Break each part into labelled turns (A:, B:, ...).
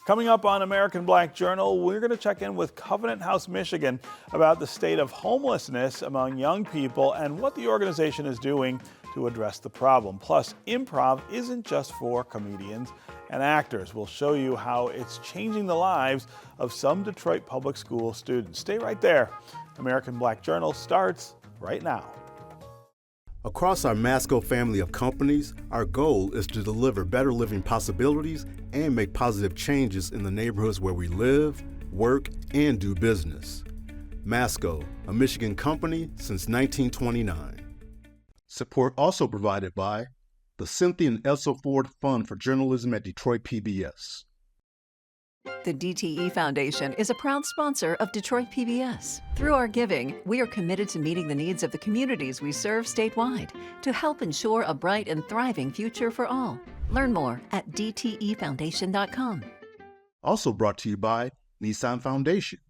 A: Coming up on American Black Journal, we're going to check in with Covenant House, Michigan about the state of homelessness among young people and what the organization is doing to address the problem. Plus, improv isn't just for comedians and actors. We'll show you how it's changing the lives of some Detroit public school students. Stay right there. American Black Journal starts right now.
B: Across our Masco family of companies, our goal is to deliver better living possibilities and make positive changes in the neighborhoods where we live, work, and do business. Masco, a Michigan company since 1929. Support also provided by the Cynthia and Elsa Ford Fund for Journalism at Detroit PBS.
C: The DTE Foundation is a proud sponsor of Detroit PBS. Through our giving, we are committed to meeting the needs of the communities we serve statewide to help ensure a bright and thriving future for all. Learn more at dtefoundation.com.
B: Also brought to you by Nissan Foundation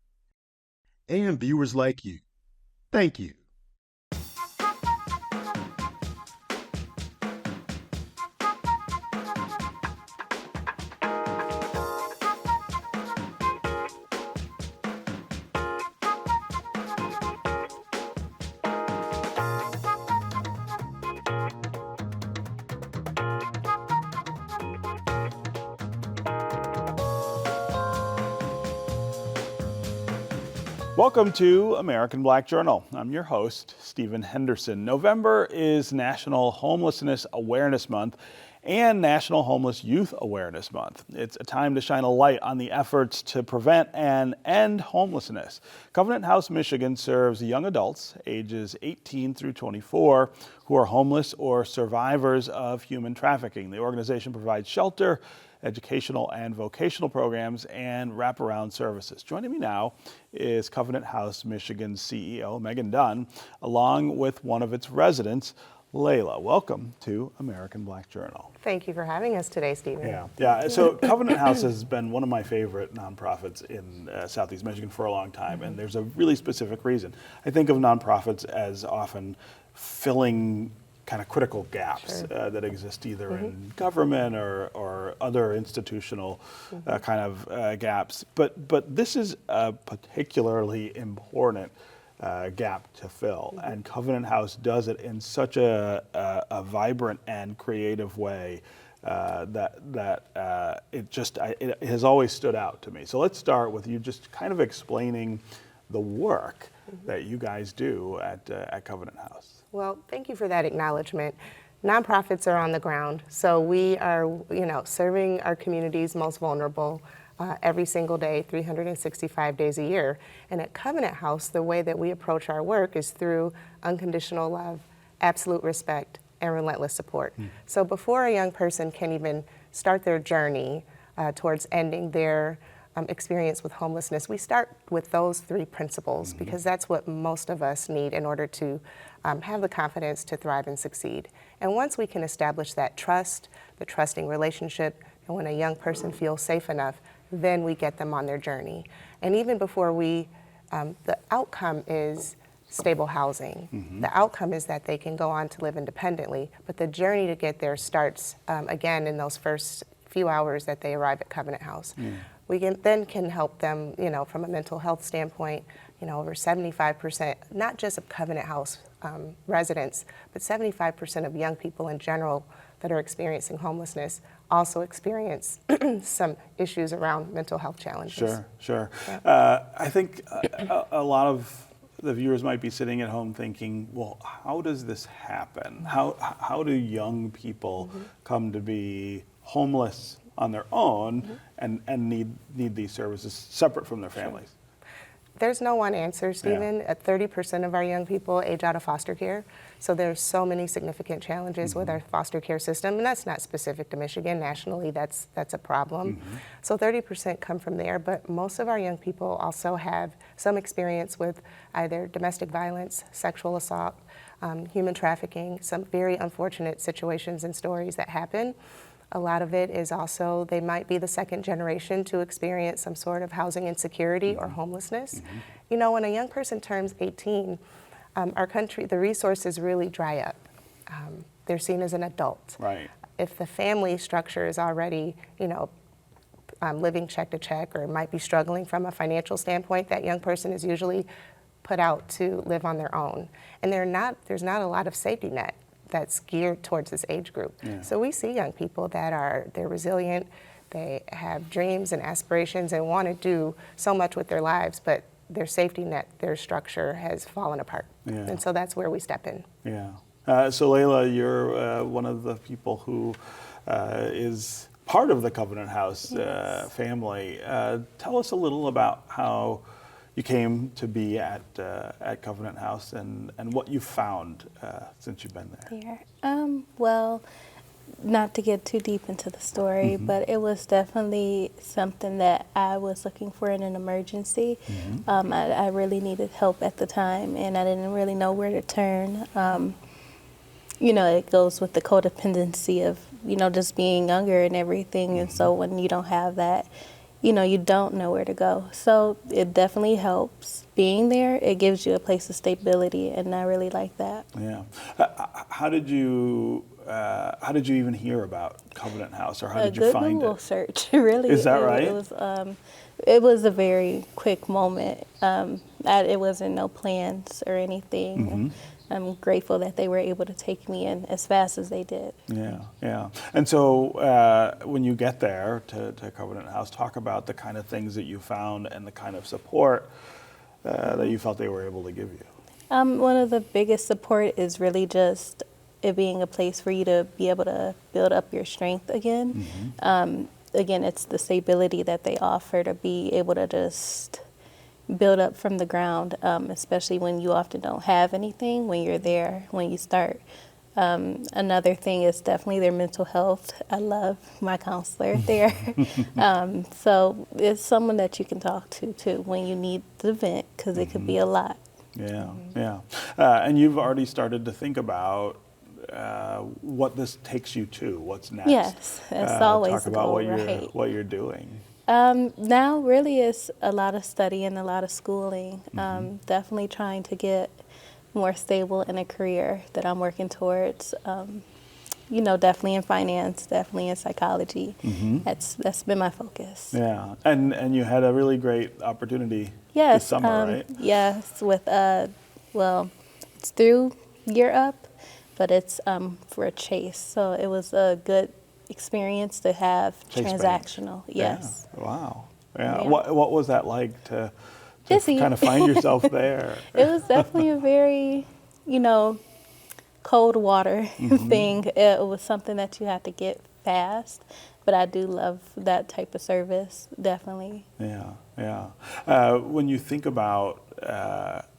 B: and viewers like you. Thank you.
A: Welcome to American Black Journal. I'm your host, Stephen Henderson. November is National Homelessness Awareness Month and National Homeless Youth Awareness Month. It's a time to shine a light on the efforts to prevent and end homelessness. Covenant House, Michigan serves young adults ages 18 through 24 who are homeless or survivors of human trafficking. The organization provides shelter, educational and vocational programs, and wraparound services. Joining me now is Covenant House, Michigan's CEO, Megan Dunn, along with one of its residents, Layla. Welcome to American Black Journal.
D: Thank you for having us today, Stephen.
A: Yeah. So Covenant House has been one of my favorite nonprofits in Southeast Michigan for a long time, and there's a really specific reason. I think of nonprofits as often filling kind of critical gaps that exist either in government or other institutional kind of gaps. But this is a particularly important gap to fill, and Covenant House does it in such a vibrant and creative way that it has always stood out to me. So let's start with you just kind of explaining the work that you guys do at Covenant House.
D: Well, thank you for that acknowledgement. Nonprofits are on the ground, so we are, serving our communities most vulnerable every single day, 365 days a year. And at Covenant House, the way that we approach our work is through unconditional love, absolute respect, and relentless support. So before a young person can even start their journey towards ending their experience with homelessness, we start with those three principles because that's what most of us need in order to have the confidence to thrive and succeed. And once we can establish that trust, the trusting relationship, and when a young person feels safe enough, then we get them on their journey. And even before the outcome is stable housing. The outcome is that they can go on to live independently, but the journey to get there starts again in those first few hours that they arrive at Covenant House. We can help them, from a mental health standpoint. Over 75%, not just of Covenant House residents, but 75% of young people in general that are experiencing homelessness also experience some issues around mental health challenges.
A: Sure. Yeah. I think a lot of the viewers might be sitting at home thinking, well, how does this happen? How do young people come to be homeless on their own and need these services separate from their families?
D: There's no one answer, Stephen. 30% of our young people age out of foster care. So there's so many significant challenges with our foster care system, and that's not specific to Michigan. Nationally, that's a problem. So 30% come from there, but most of our young people also have some experience with either domestic violence, sexual assault, human trafficking, some very unfortunate situations and stories that happen. A lot of it is also, they might be the second generation to experience some sort of housing insecurity or homelessness. When a young person turns 18, our country, the resources really dry up. They're seen as an adult.
A: Right.
D: If the family structure is already, living check to check or might be struggling from a financial standpoint, that young person is usually put out to live on their own. And there's not a lot of safety net that's geared towards this age group.
A: Yeah.
D: So we see young people they're resilient, they have dreams and aspirations and want to do so much with their lives, but their safety net, their structure has fallen apart.
A: Yeah.
D: And so that's where we step in.
A: Yeah. So Layla, you're one of the people who is part of the Covenant House family. Tell us a little about how you came to be at Covenant House and what you've found since you've been there.
E: Well, not to get too deep into the story, but it was definitely something that I was looking for in an emergency. I really needed help at the time, and I didn't really know where to turn. You know, it goes with the codependency of, you know, just being younger and everything. And so when you don't have that, you know, you don't know where to go. So it definitely helps. Being there, it gives you a place of stability, and I really like that.
A: Yeah. How did you even hear about Covenant House, or how did you find
E: Google
A: it?
E: search, really.
A: Is that right?
E: It was a very quick moment. It wasn't no plans or anything. I'm grateful that they were able to take me in as fast as they did.
A: Yeah, yeah. And so when you get there to Covenant House, talk about the kind of things that you found and the kind of support that you felt they were able to give you.
E: One of the biggest support is really just it being a place for you to be able to build up your strength again. Again, it's the stability that they offer to be able to just build up from the ground, especially when you often don't have anything when you're there, when you start. Another thing is definitely their mental health. I love my counselor there. So it's someone that you can talk to too when you need to vent, because it could be a lot.
A: Yeah, yeah. And you've already started to think about what this takes you to, what's next.
E: Yes, it's always
A: talk
E: the
A: about
E: goal,
A: what you're doing.
E: Now really it's a lot of study and a lot of schooling. Definitely trying to get more stable in a career that I'm working towards. You know, definitely in finance, definitely in psychology. That's been my focus.
A: Yeah, and you had a really great opportunity
E: Yes,
A: this summer, right?
E: Yes, with well, it's through Year Up, but it's for a Chase. So it was a good experience to have
A: Chase
E: transactional.
A: Bank.
E: Yes.
A: Yeah. Wow. Yeah.
E: Yeah.
A: What was that like to
E: Busy.
A: kind of find yourself there?
E: It was definitely a very, you know, cold water thing. It was something that you had to get fast, but I do love that type of service, definitely.
A: Yeah, yeah. When you think about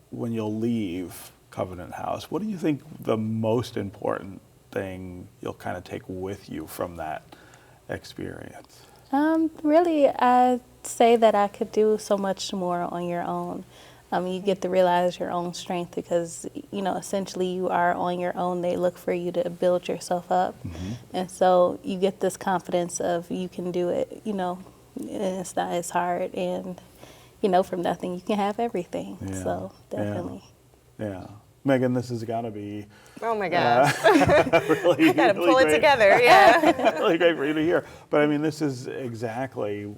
A: when you'll leave Covenant House, what do you think the most important thing you'll kind of take with you from that experience?
E: Really, I'd say that I could do so much more on your own. You get to realize your own strength because, you know, essentially you are on your own. They look for you to build yourself up. And so you get this confidence of you can do it, you know, and it's not as hard. And, you know, from nothing you can have everything.
A: Yeah.
E: So definitely.
A: Yeah. Megan, this has got to be
D: Oh my gosh.
A: really,
D: I gotta
A: really
D: pull it
A: great.
D: together, yeah.
A: Really great for you to hear. But I mean, this is exactly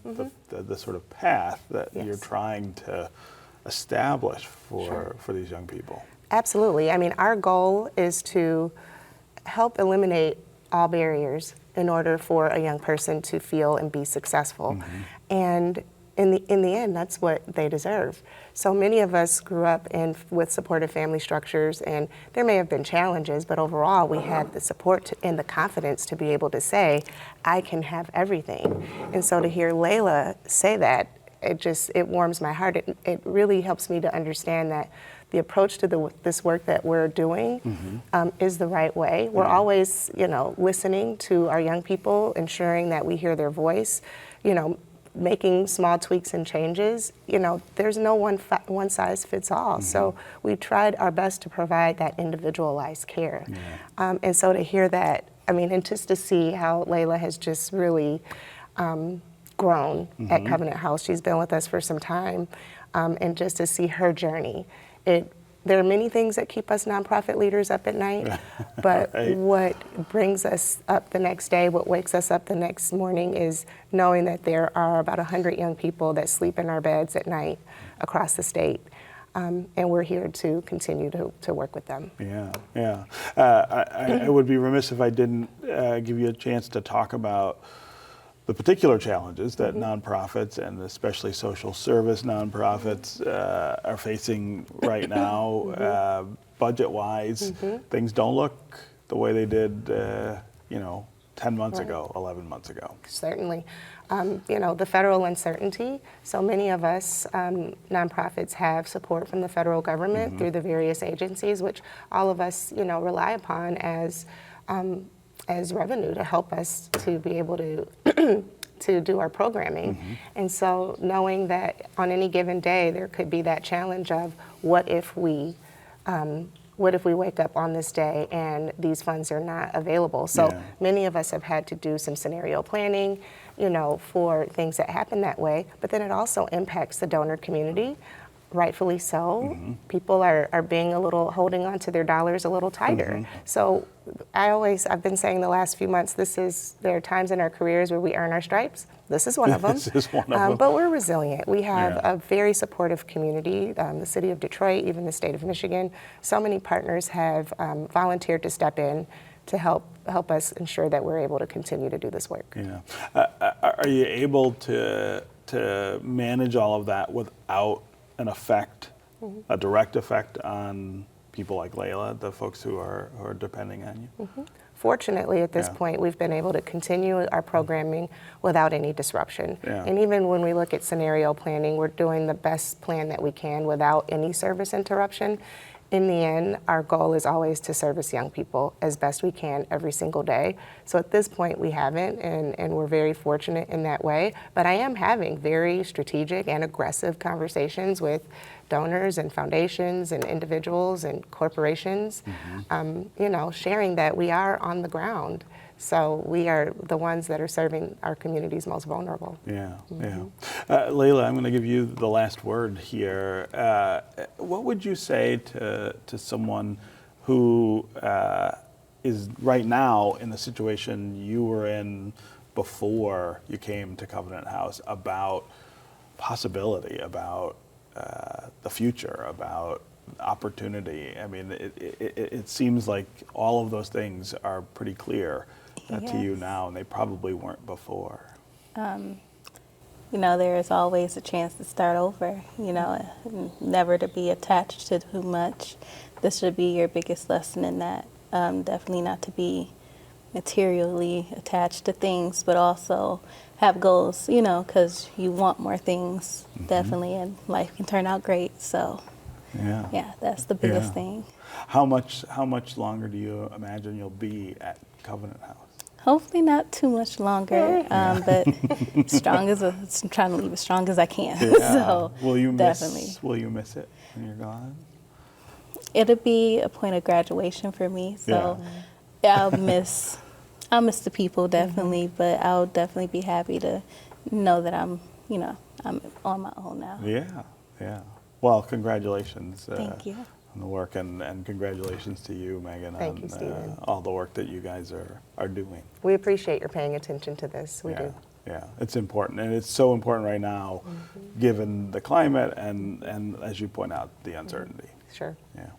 A: the sort of path that
D: Yes.
A: you're trying to establish for these young people.
D: Absolutely. I mean, our goal is to help eliminate all barriers in order for a young person to feel and be successful. And in the end, that's what they deserve. So many of us grew up with supportive family structures, and there may have been challenges, but overall we had the support and the confidence to be able to say, I can have everything. And so to hear Layla say that, it warms my heart. It really helps me to understand that the approach to this work that we're doing is the right way. We're always, you know, listening to our young people, ensuring that we hear their voice, you know, making small tweaks and changes. You know, there's no one size fits all. So we tried our best to provide that individualized care. And so to hear that, I mean, and just to see how Layla has just really grown at Covenant House. She's been with us for some time, and just to see her journey, it there are many things that keep us nonprofit leaders up at night, but
A: Right.
D: what brings us up the next day, what wakes us up the next morning is knowing that there are about 100 young people that sleep in our beds at night across the state. And we're here to continue to work with them.
A: Yeah, yeah. I would be remiss if I didn't give you a chance to talk about the particular challenges that nonprofits and especially social service nonprofits are facing right now, budget-wise. Things don't look the way they did, 10 months ago, 11 months ago.
D: Certainly. The federal uncertainty. So many of us nonprofits have support from the federal government through the various agencies, which all of us, rely upon as revenue to help us to be able to to do our programming. And so knowing that on any given day there could be that challenge of what if we wake up on this day and these funds are not available? So many of us have had to do some scenario planning, for things that happen that way, but then it also impacts the donor community, rightfully so. People are being holding on to their dollars a little tighter. So I've been saying the last few months, there are times in our careers where we earn our stripes. This is one of them.
A: This is one of them.
D: But we're resilient. We have a very supportive community, the city of Detroit, even the state of Michigan. So many partners have volunteered to step in to help us ensure that we're able to continue to do this work.
A: Yeah. Are you able to manage all of that without an effect, a direct effect on people like Layla, the folks who are depending on you?
D: Fortunately, at this point, we've been able to continue our programming without any disruption. And even when we look at scenario planning, we're doing the best plan that we can without any service interruption. In the end, our goal is always to service young people as best we can every single day. So at this point, we haven't, and we're very fortunate in that way. But I am having very strategic and aggressive conversations with donors and foundations and individuals and corporations, sharing that we are on the ground. So we are the ones that are serving our community's most vulnerable.
A: Layla, I'm going to give you the last word here. What would you say to someone who is right now in the situation you were in before you came to Covenant House about possibility, about the future, about opportunity? I mean, it seems like all of those things are pretty clear to you now, and they probably weren't before.
E: There is always a chance to start over, never to be attached to too much. This should be your biggest lesson in that. Definitely not to be materially attached to things, but also have goals, because you want more things, definitely, and life can turn out great. So, that's the biggest thing.
A: How much longer do you imagine you'll be at Covenant House?
E: Hopefully not too much longer, but strong as I'm trying to leave as strong as I can. So
A: will you miss it when you're gone?
E: It'll be a point of graduation for me. So I'll miss the people definitely, but I'll definitely be happy to know that I'm on my own now.
A: Yeah. Well, congratulations.
E: Thank you.
A: On the work, and congratulations to you, Megan,
D: Thank you, Stephen.
A: all the work that you guys are doing.
D: We appreciate your paying attention to this. We do.
A: Yeah, it's important, and it's so important right now, given the climate and as you point out, the uncertainty.
D: Sure.
A: Yeah.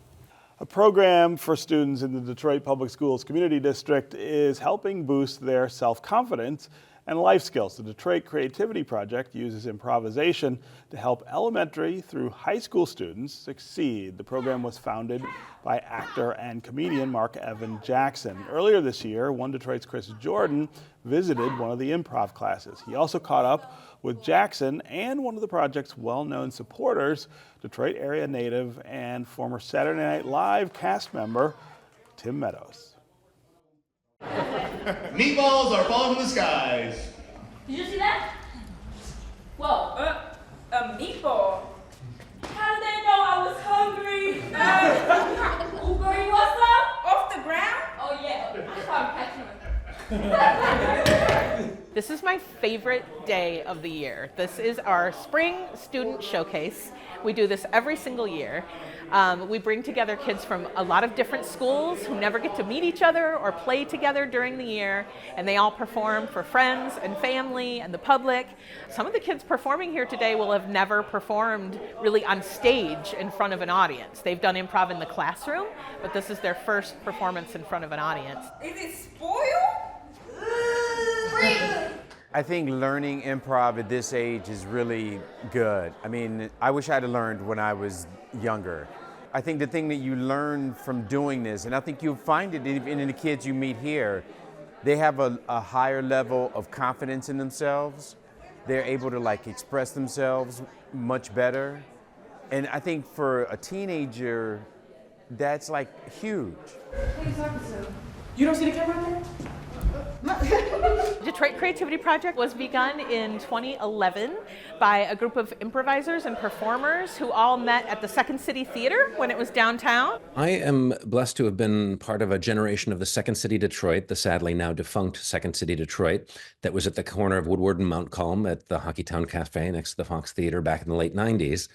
A: A program for students in the Detroit Public Schools Community District is helping boost their self-confidence and life skills. The Detroit Creativity Project uses improvisation to help elementary through high school students succeed. The program was founded by actor and comedian Mark Evan Jackson. Earlier this year, One Detroit's Chris Jordan visited one of the improv classes. He also caught up with Jackson and one of the project's well-known supporters, Detroit area native and former Saturday Night Live cast member, Tim Meadows.
F: Meatballs are falling from the skies.
G: Did you see that? Whoa, a meatball? How did they know I was hungry? Uber, you want some? Off the ground? Oh yeah, I saw him catching them.
H: This is my favorite day of the year. This is our spring student showcase. We do this every single year. We bring together kids from a lot of different schools who never get to meet each other or play together during the year, and they all perform for friends and family and the public. Some of the kids performing here today will have never performed really on stage in front of an audience. They've done improv in the classroom, but this is their first performance in front of an audience.
G: Is it spoiled?
I: I think learning improv at this age is really good. I mean, I wish I had learned when I was younger. I think the thing that you learn from doing this, and I think you'll find it in the kids you meet here, they have a higher level of confidence in themselves. They're able to like express themselves much better. And I think for a teenager, that's like huge.
J: You don't see the camera there?
H: Detroit Creativity Project was begun in 2011 by a group of improvisers and performers who all met at the Second City Theater when it was downtown.
K: I am blessed to have been part of a generation of the Second City Detroit, the sadly now defunct Second City Detroit, that was at the corner of Woodward and Mount Calm at the Hockeytown Cafe next to the Fox Theater back in the late 90s.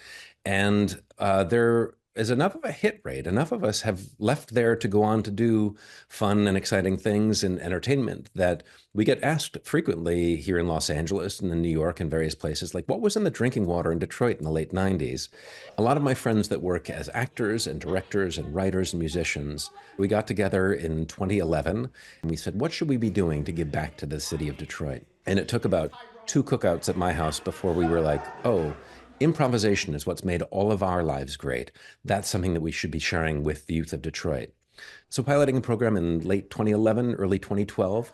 K: And there is enough of a hit rate. Enough of us have left there to go on to do fun and exciting things in entertainment that we get asked frequently here in Los Angeles and in New York and various places, like, what was in the drinking water in Detroit in the late 90s? A lot of my friends that work as actors and directors and writers and musicians, we got together in 2011 and we said, what should we be doing to give back to the city of Detroit? And it took about 2 cookouts at my house before we were like, oh, improvisation is what's made all of our lives great. That's something that we should be sharing with the youth of Detroit. So piloting a program in late 2011, early 2012,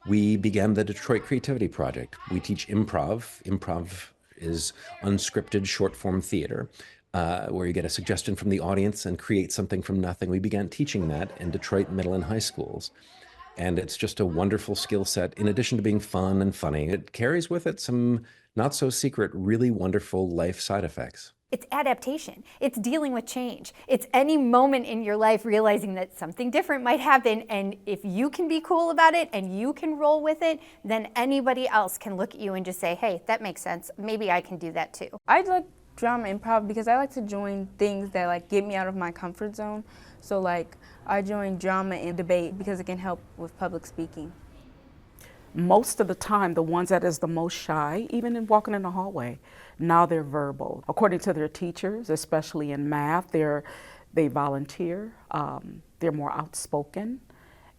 K: we began the Detroit Creativity Project. We teach improv. Improv is unscripted short-form theater, where you get a suggestion from the audience and create something from nothing. We began teaching that in Detroit middle and high schools. And it's just a wonderful skill set. In addition to being fun and funny, it carries with it some not so secret, really wonderful life side effects.
L: It's adaptation. It's dealing with change. It's any moment in your life realizing that something different might happen, and if you can be cool about it and you can roll with it, then anybody else can look at you and just say, hey, that makes sense. Maybe I can do that too.
M: I like drama improv because I like to join things that like get me out of my comfort zone. So like I join drama and debate because it can help with public speaking.
J: Most of the time, the ones that is the most shy, even in walking in the hallway, now they're verbal. According to their teachers, especially in math, they volunteer, they're more outspoken,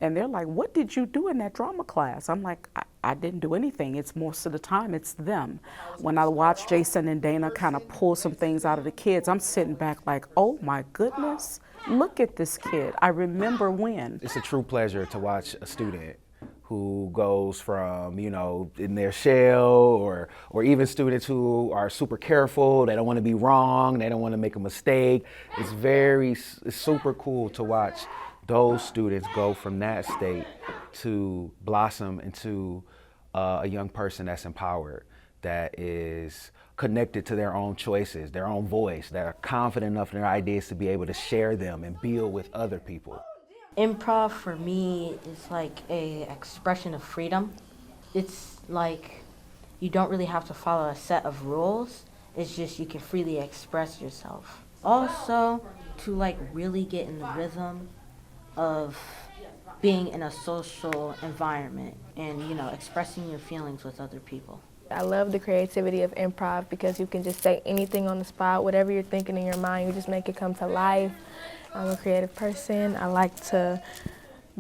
J: and they're like, what did you do in that drama class? I'm like, I didn't do anything. It's most of the time, it's them. When I watch Jason and Dana kind of pull some things out of the kids, I'm sitting back like, oh my goodness, look at this kid. I remember when.
N: It's a true pleasure to watch a student who goes from, you know, in their shell, or even students who are super careful, they don't want to be wrong, they don't want to make a mistake. It's super cool to watch those students go from that state to blossom into a young person that's empowered, that is connected to their own choices, their own voice, that are confident enough in their ideas to be able to share them and build with other people.
O: Improv for me is like an expression of freedom. It's like you don't really have to follow a set of rules. It's just you can freely express yourself. Also, to like really get in the rhythm of being in a social environment and, you know, expressing your feelings with other people.
M: I love the creativity of improv because you can just say anything on the spot, whatever you're thinking in your mind, you just make it come to life. I'm a creative person. I like to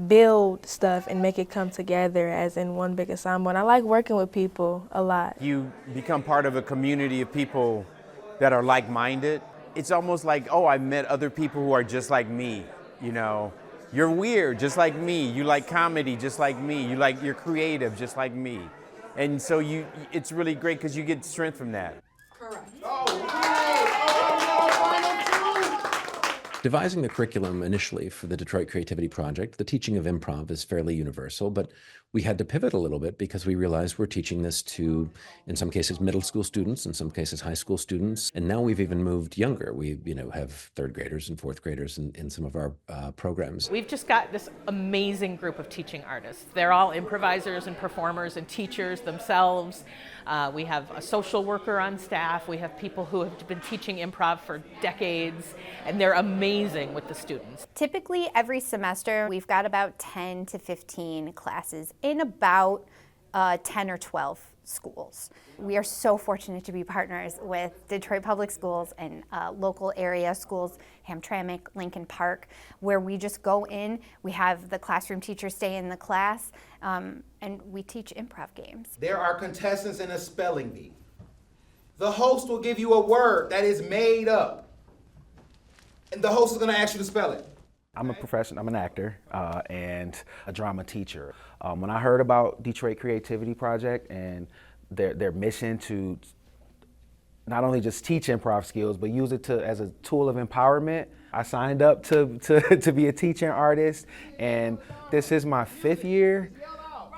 M: build stuff and make it come together as in one big ensemble. And I like working with people a lot.
I: You become part of a community of people that are like-minded. It's almost like, oh, I met other people who are just like me, you know. You're weird, just like me. You like comedy, just like me. You're creative, just like me. And so it's really great because you get strength from that.
G: Correct.
K: Devising the curriculum initially for the Detroit Creativity Project, the teaching of improv is fairly universal, but we had to pivot a little bit because we realized we're teaching this to, in some cases, middle school students, in some cases, high school students, and now we've even moved younger. We, have third graders and fourth graders in some of our programs.
H: We've just got this amazing group of teaching artists. They're all improvisers and performers and teachers themselves. We have a social worker on staff. We have people who have been teaching improv for decades, and they're amazing with the students.
L: Typically, every semester, we've got about 10 to 15 classes in about 10 or 12 schools. We are so fortunate to be partners with Detroit Public Schools and local area schools, Hamtramck, Lincoln Park, where we just go in, we have the classroom teachers stay in the class, and we teach improv games.
P: There are contestants in a spelling bee. The host will give you a word that is made up, and the host is going to ask you to spell it.
N: I'm an actor and a drama teacher. When I heard about Detroit Creativity Project and their mission to not only just teach improv skills, but use it as a tool of empowerment, I signed up to be a teaching artist, and this is my 5th year.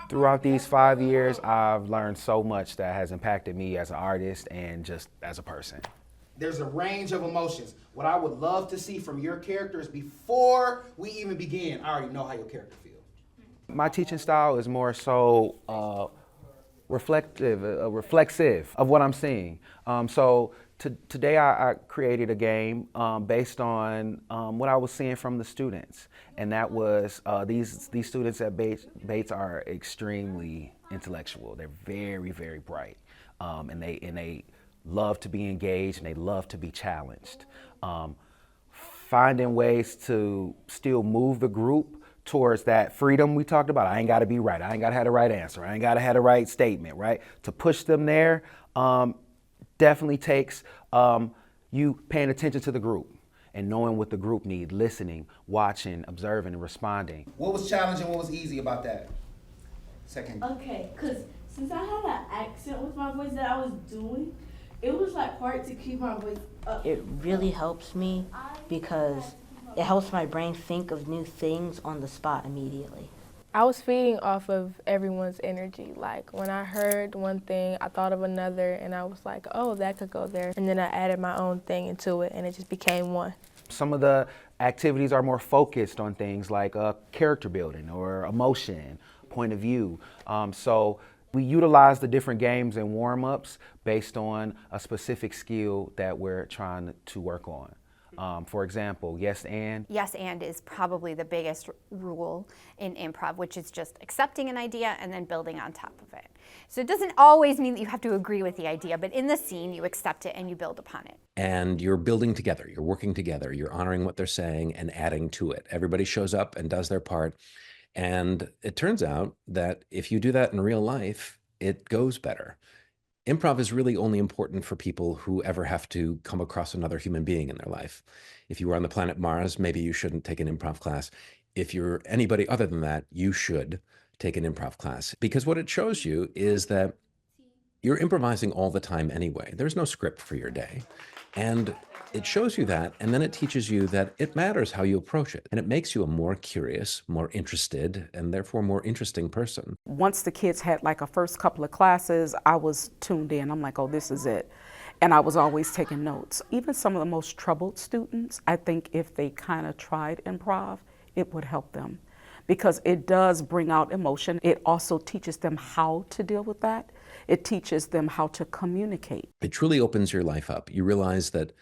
N: Throughout these 5 years, I've learned so much that has impacted me as an artist and just as a person.
P: There's a range of emotions. What I would love to see from your characters before we even begin, I already know how your character feels.
N: My teaching style is more so reflexive of what I'm seeing. Today I created a game based on what I was seeing from the students, and that was these students at Bates are extremely intellectual. They're very, very bright, and they love to be engaged and they love to be challenged. Finding ways to still move the group towards that freedom we talked about. I ain't gotta be right, I ain't gotta have the right answer, I ain't gotta have the right statement, right? To push them there definitely takes you paying attention to the group and knowing what the group need, listening, watching, observing, and responding.
P: What was challenging, what was easy about that? Second.
Q: Okay, because since I had an accent with my voice that I was doing, it was like hard to keep my voice up.
O: It really helps me because it helps my brain think of new things on the spot immediately.
M: I was feeding off of everyone's energy. Like when I heard one thing, I thought of another, and I was like, oh, that could go there. And then I added my own thing into it, and it just became one.
N: Some of the activities are more focused on things like character building or emotion, point of view. So we utilize the different games and warm-ups based on a specific skill that we're trying to work on. For example, yes and?
L: Yes and is probably the biggest rule in improv, which is just accepting an idea and then building on top of it. So it doesn't always mean that you have to agree with the idea, but in the scene you accept it and you build upon it.
K: And you're building together, you're working together, you're honoring what they're saying and adding to it. Everybody shows up and does their part. And it turns out that if you do that in real life, it goes better. Improv is really only important for people who ever have to come across another human being in their life. If you were on the planet Mars, maybe you shouldn't take an improv class. If you're anybody other than that, you should take an improv class. Because what it shows you is that you're improvising all the time anyway. There's no script for your day. And it shows you that, and then it teaches you that it matters how you approach it. And it makes you a more curious, more interested, and therefore more interesting person.
J: Once the kids had like a first couple of classes, I was tuned in. I'm like, oh, this is it. And I was always taking notes. Even some of the most troubled students, I think if they kind of tried improv, it would help them. Because it does bring out emotion. It also teaches them how to deal with that. It teaches them how to communicate.
K: It truly opens your life up. You realize that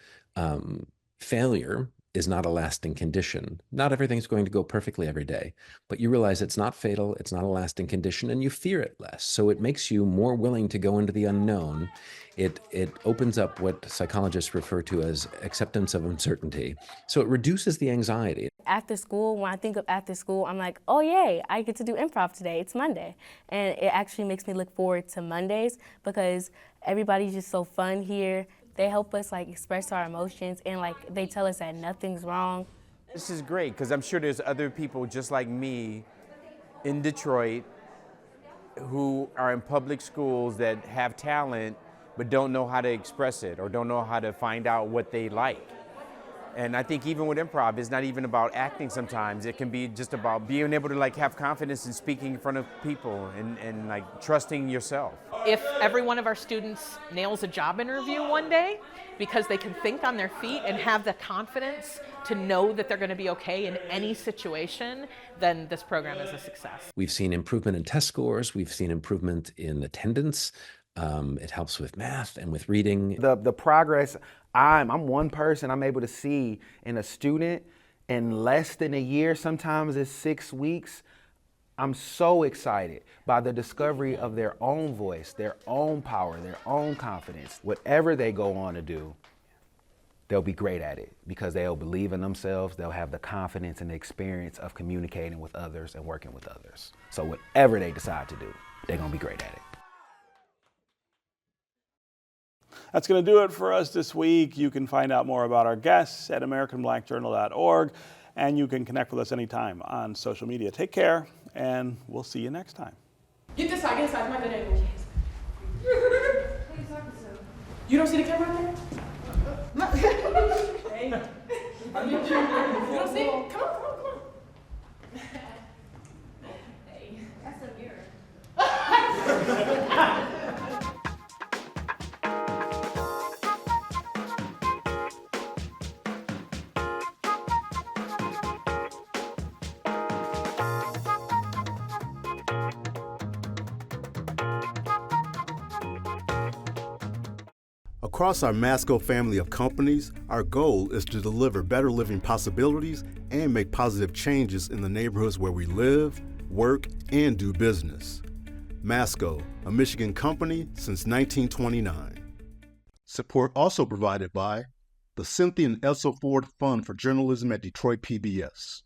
K: failure is not a lasting condition. Not everything's going to go perfectly every day, but you realize it's not fatal, it's not a lasting condition, and you fear it less. So it makes you more willing to go into the unknown. It opens up what psychologists refer to as acceptance of uncertainty. So it reduces the anxiety.
M: After school, when I think of after school, I'm like, oh yay, I get to do improv today, it's Monday. And it actually makes me look forward to Mondays because everybody's just so fun here. They help us like express our emotions and like they tell us that nothing's wrong.
I: This is great because I'm sure there's other people just like me in Detroit who are in public schools that have talent but don't know how to express it or don't know how to find out what they like. And I think even with improv, it's not even about acting sometimes. It can be just about being able to like have confidence in speaking in front of people and like trusting yourself.
H: If every one of our students nails a job interview one day because they can think on their feet and have the confidence to know that they're going to be okay in any situation, then this program is a success.
K: We've seen improvement in test scores. We've seen improvement in attendance. It helps with math and with reading.
N: The progress I'm one person I'm able to see in a student in less than a year, sometimes it's 6 weeks. I'm so excited by the discovery of their own voice, their own power, their own confidence. Whatever they go on to do, they'll be great at it because they'll believe in themselves. They'll have the confidence and the experience of communicating with others and working with others. So whatever they decide to do, they're gonna be great at it.
A: That's going to do it for us this week. You can find out more about our guests at AmericanBlackJournal.org, and you can connect with us anytime on social media. Take care, and we'll see you next time.
Q: Get this side, my good angle. You don't see the camera out there? Hey. You don't see it? Come on. Hey, that's a mirror.
B: Across our Masco family of companies, our goal is to deliver better living possibilities and make positive changes in the neighborhoods where we live, work, and do business. Masco, a Michigan company since 1929.
R: Support also provided by the Cynthia and Elsa Ford Fund for Journalism at Detroit PBS.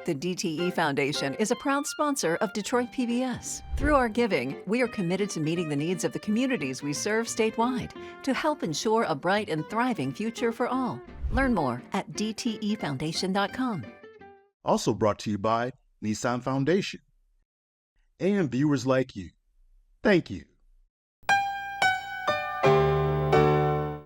C: The DTE Foundation is a proud sponsor of Detroit PBS. Through our giving, we are committed to meeting the needs of the communities we serve statewide to help ensure a bright and thriving future for all. Learn more at dtefoundation.com.
R: Also brought to you by Nissan Foundation and viewers like you. Thank you.